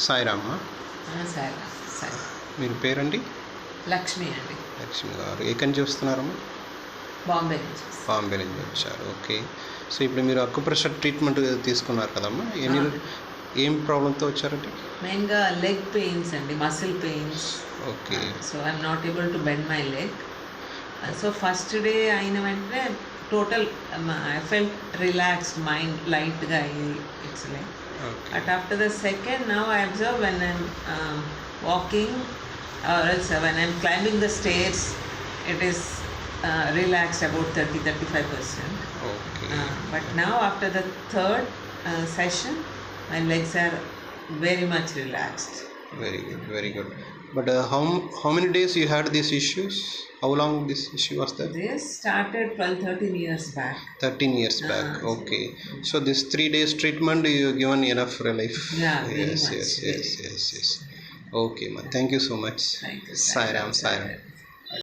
సాయిరామా సరే సరే మీరు పేరండి? లక్ష్మి అండి. లక్ష్మి గారు ఎక్కడి నుంచి వస్తున్నారమ్మా? బాంబే నుంచి. బాంబే నుంచి వచ్చారు. ఓకే. సో ఇప్పుడు మీరు అక్యుప్రెషర్ ట్రీట్మెంట్ తీసుకున్నారు కదమ్మా, ఏం ప్రాబ్లంతో వచ్చారండి? మెయిన్గా లెగ్ పెయిన్స్ అండి, muscle pains. Okay. So I'm not able to bend my leg. So first day అయిన వెంటనే total I felt relaxed, mind లైట్గా అయ్యి it's like. But after the second, now I observe when I'm walking or else when I'm climbing the stairs, it is relaxed about 30-35%. Okay. But now after the third session, my legs are very much relaxed. Very good, very good. But how many days you had these issues? How long this issue was there? This started 12-13 years back. 13 years back. Okay. So this 3 days treatment you given enough relief. Yeah, very Yes, much. yes. Okay, ma. Thank you so much. Thank you. Sairam.